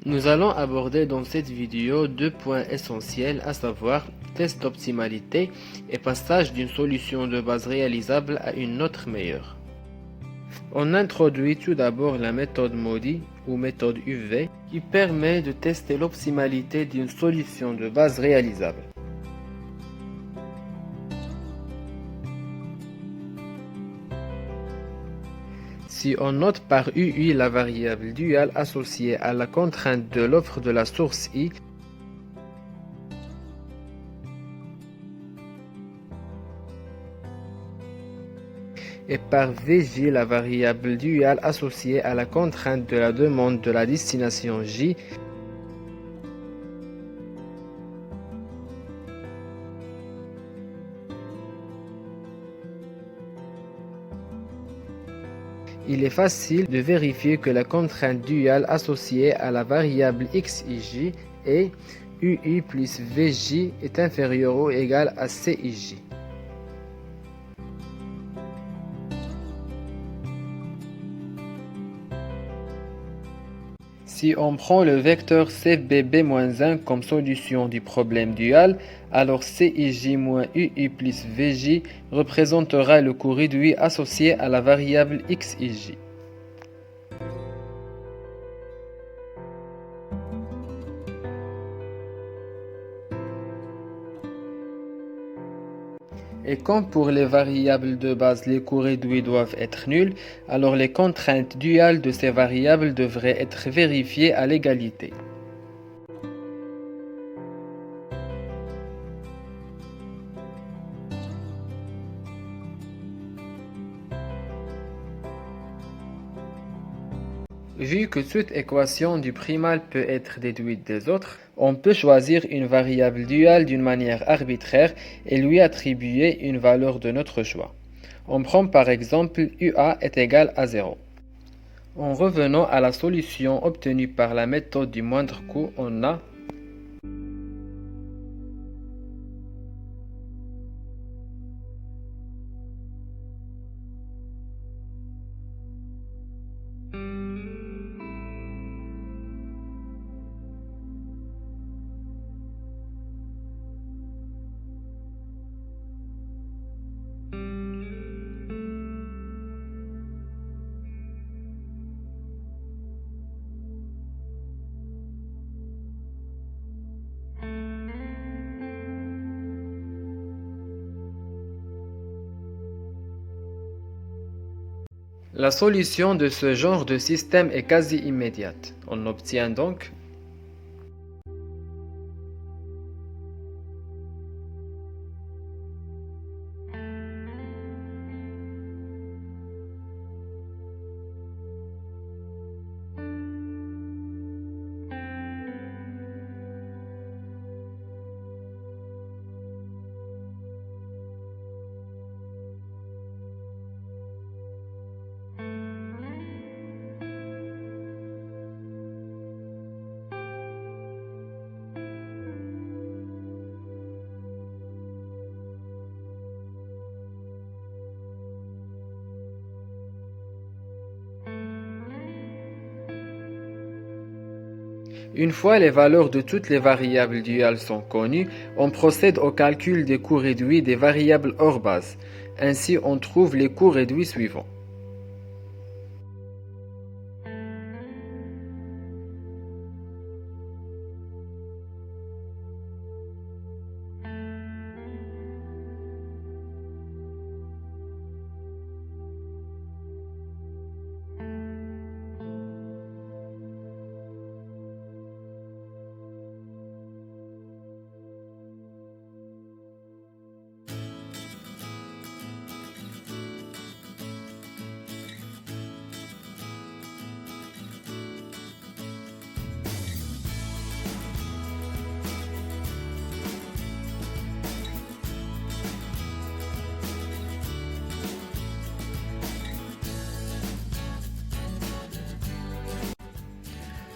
Nous allons aborder dans cette vidéo deux points essentiels, à savoir test d'optimalité et passage d'une solution de base réalisable à une autre meilleure. On introduit tout d'abord la méthode MODI ou méthode UV qui permet de tester l'optimalité d'une solution de base réalisable. Si on note par UI la variable dual associée à la contrainte de l'offre de la source I, et par VJ la variable dual associée à la contrainte de la demande de la destination J, il est facile de vérifier que la contrainte dual associée à la variable XIJ est UI plus VJ est inférieur ou égal à CIJ. Si on prend le vecteur CBB-1 comme solution du problème dual, alors CIJ-UI plus VJ représentera le coût réduit associé à la variable XIJ. Et comme pour les variables de base, les coûts réduits doivent être nuls, alors les contraintes duales de ces variables devraient être vérifiées à l'égalité. Vu que toute équation du primal peut être déduite des autres, on peut choisir une variable duale d'une manière arbitraire et lui attribuer une valeur de notre choix. On prend par exemple UA est égal à 0. En revenant à la solution obtenue par la méthode du moindre coût, on a la solution de ce genre de système est quasi immédiate. On obtient donc une fois les valeurs de toutes les variables duales sont connues, on procède au calcul des coûts réduits des variables hors base. Ainsi, on trouve les coûts réduits suivants.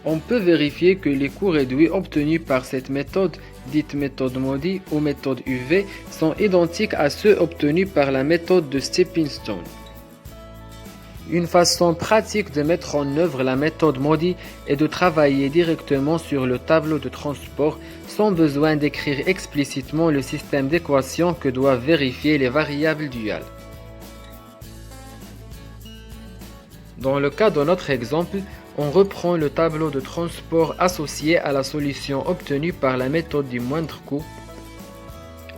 On peut vérifier que les coûts réduits obtenus par cette méthode, dite méthode MODI ou méthode UV, sont identiques à ceux obtenus par la méthode de Stepping Stone. Une façon pratique de mettre en œuvre la méthode MODI est de travailler directement sur le tableau de transport sans besoin d'écrire explicitement le système d'équations que doivent vérifier les variables duales. Dans le cas de notre exemple, on reprend le tableau de transport associé à la solution obtenue par la méthode du moindre coût.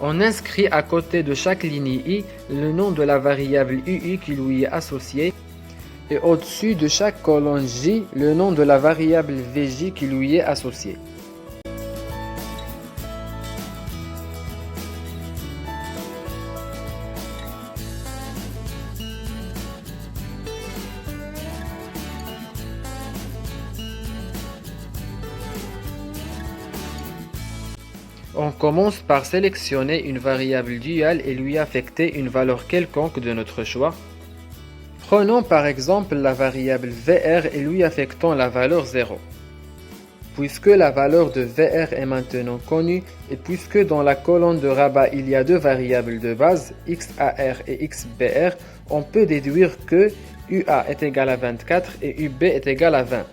On inscrit à côté de chaque ligne I le nom de la variable UI qui lui est associée et au-dessus de chaque colonne J le nom de la variable VJ qui lui est associée. On commence par sélectionner une variable duale et lui affecter une valeur quelconque de notre choix. Prenons par exemple la variable VR et lui affectons la valeur 0. Puisque la valeur de VR est maintenant connue et puisque dans la colonne de rabat il y a deux variables de base, XAR et XBR, on peut déduire que UA est égal à 24 et UB est égal à 20.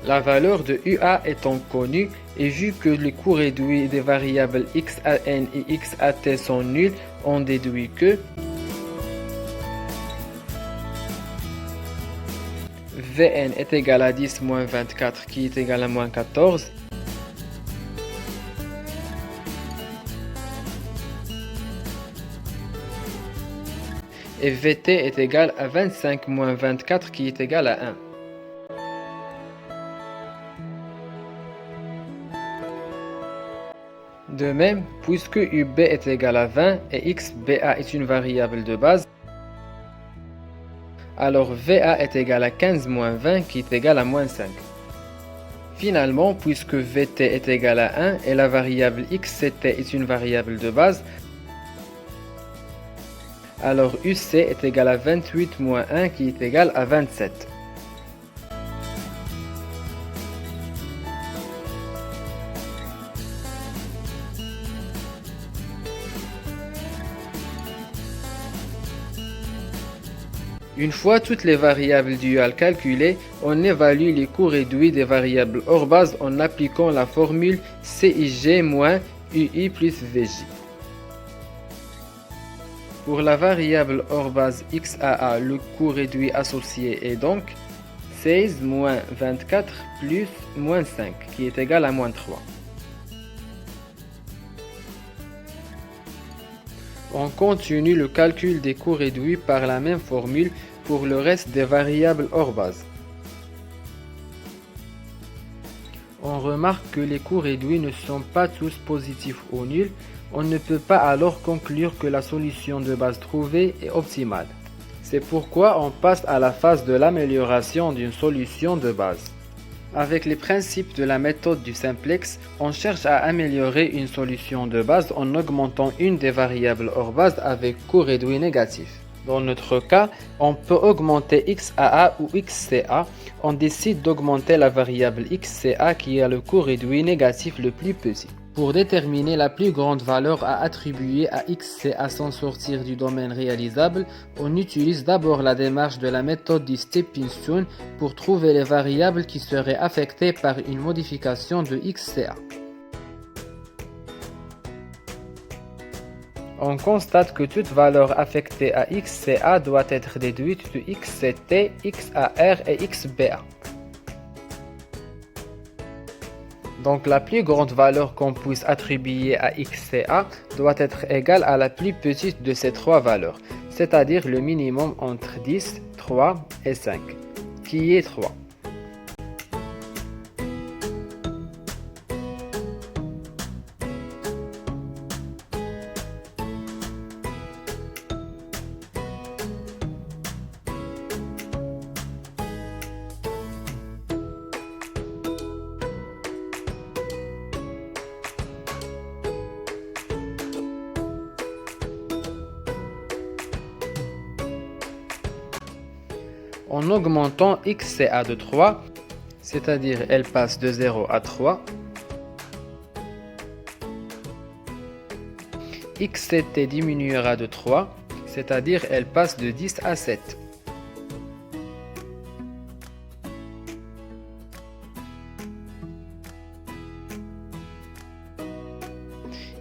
La valeur de UA étant connue et vu que les coûts réduits des variables XAN et XAT sont nuls, on déduit que Vn est égal à 10 moins 24 qui est égal à moins 14. Et Vt est égal à 25 moins 24 qui est égal à 1. De même, puisque UB est égal à 20 et XBA est une variable de base, alors VA est égal à 15 moins 20 qui est égal à moins 5. Finalement, puisque VT est égal à 1 et la variable XCT est une variable de base, alors UC est égal à 28 moins 1 qui est égal à 27. Une fois toutes les variables duales calculées, on évalue les coûts réduits des variables hors base en appliquant la formule CIG moins UI plus VJ. Pour la variable hors base XAA, le coût réduit associé est donc 16 moins 24 plus moins 5 qui est égal à moins 3. On continue le calcul des coûts réduits par la même formule pour le reste des variables hors base. On remarque que les coûts réduits ne sont pas tous positifs ou nuls. On ne peut pas alors conclure que la solution de base trouvée est optimale. C'est pourquoi on passe à la phase de l'amélioration d'une solution de base. Avec les principes de la méthode du simplex, on cherche à améliorer une solution de base en augmentant une des variables hors base avec coût réduit négatif. Dans notre cas, on peut augmenter XAA ou XCA. On décide d'augmenter la variable XCA qui a le coût réduit négatif le plus petit. Pour déterminer la plus grande valeur à attribuer à XCA sans sortir du domaine réalisable, on utilise d'abord la démarche de la méthode du stepping stone pour trouver les variables qui seraient affectées par une modification de XCA. On constate que toute valeur affectée à XCA doit être déduite de XCT, XAR et XBA. Donc la plus grande valeur qu'on puisse attribuer à XCA doit être égale à la plus petite de ces trois valeurs, c'est-à-dire le minimum entre 10, 3 et 5, qui est 3. En augmentant XCA de 3, c'est-à-dire elle passe de 0 à 3, x7 diminuera de 3, c'est-à-dire elle passe de 10 à 7.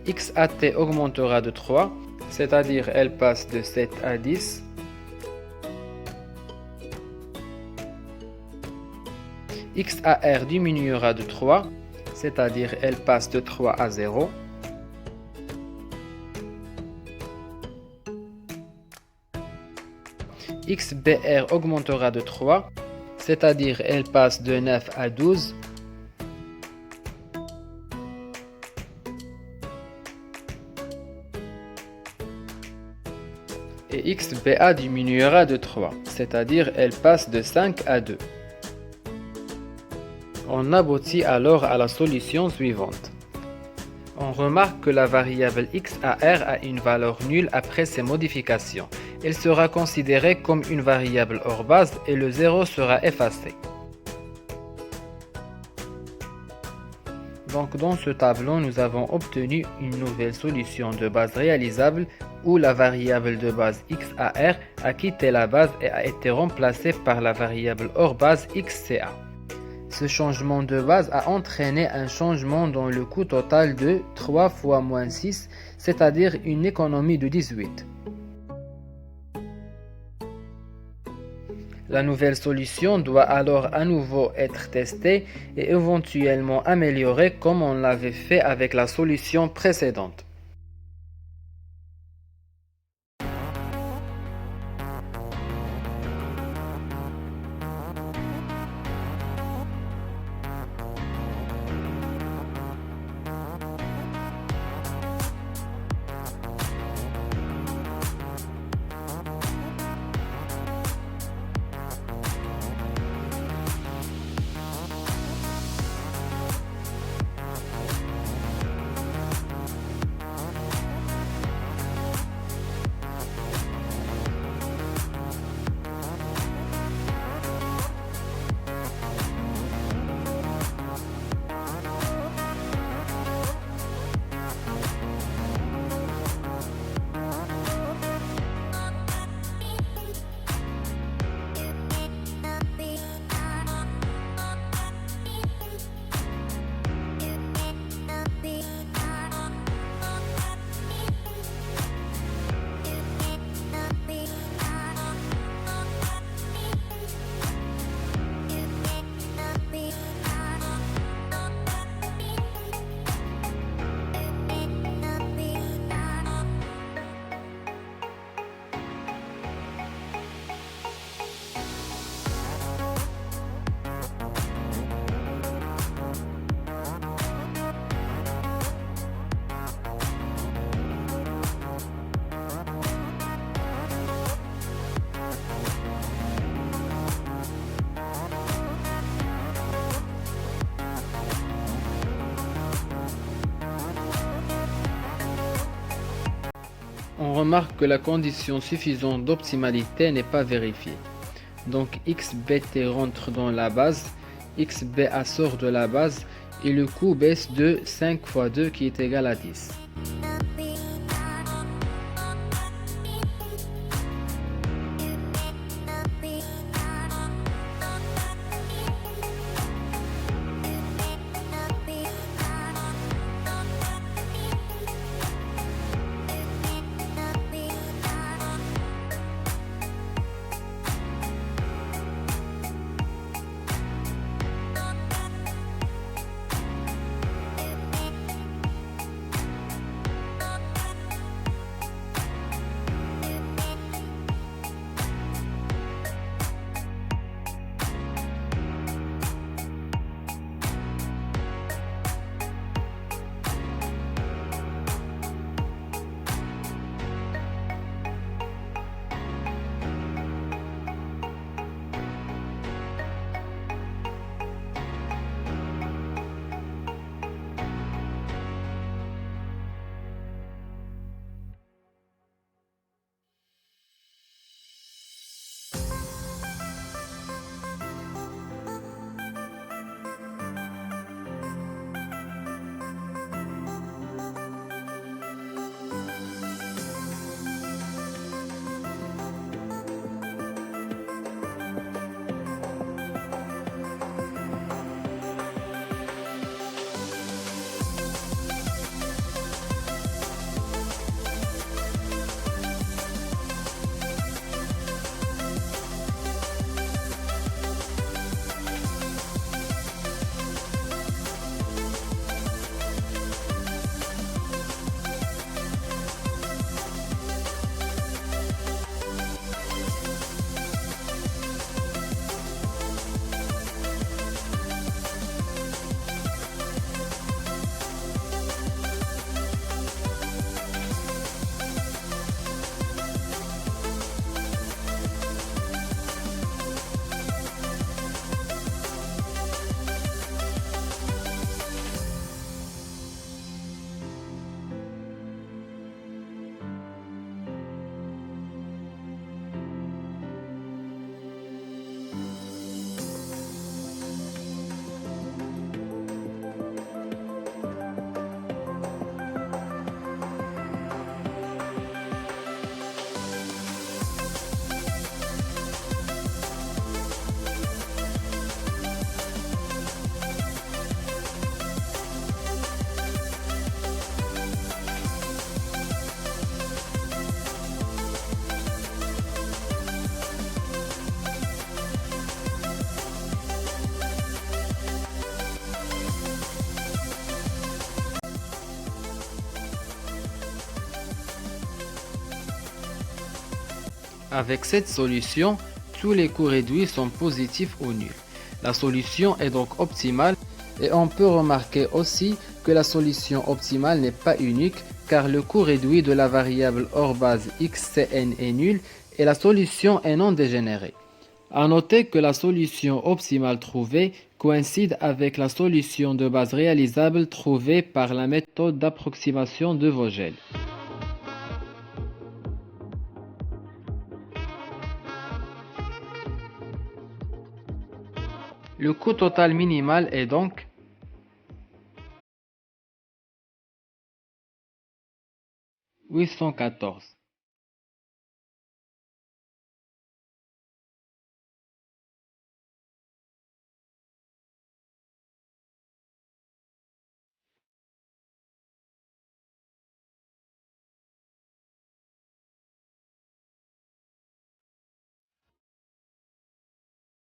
Xat augmentera de 3, c'est-à-dire elle passe de 7 à 10. Xar diminuera de 3, c'est-à-dire elle passe de 3 à 0. Xbr augmentera de 3, c'est-à-dire elle passe de 9 à 12. Et Xba diminuera de 3, c'est-à-dire elle passe de 5 à 2. On aboutit alors à la solution suivante. On remarque que la variable xar a une valeur nulle après ces modifications. Elle sera considérée comme une variable hors base et le 0 sera effacé. Donc dans ce tableau, nous avons obtenu une nouvelle solution de base réalisable où la variable de base xar a quitté la base et a été remplacée par la variable hors base xca. Ce changement de base a entraîné un changement dans le coût total de 3 fois moins 6, c'est-à-dire une économie de 18. La nouvelle solution doit alors à nouveau être testée et éventuellement améliorée comme on l'avait fait avec la solution précédente. On remarque que la condition suffisante d'optimalité n'est pas vérifiée. Donc xbt rentre dans la base, xba sort de la base et le coût baisse de 5 fois 2 qui est égal à 10. Avec cette solution, tous les coûts réduits sont positifs ou nuls. La solution est donc optimale et on peut remarquer aussi que la solution optimale n'est pas unique car le coût réduit de la variable hors base xcn est nul et la solution est non dégénérée. À noter que la solution optimale trouvée coïncide avec la solution de base réalisable trouvée par la méthode d'approximation de Vogel. Le coût total minimal est donc 814.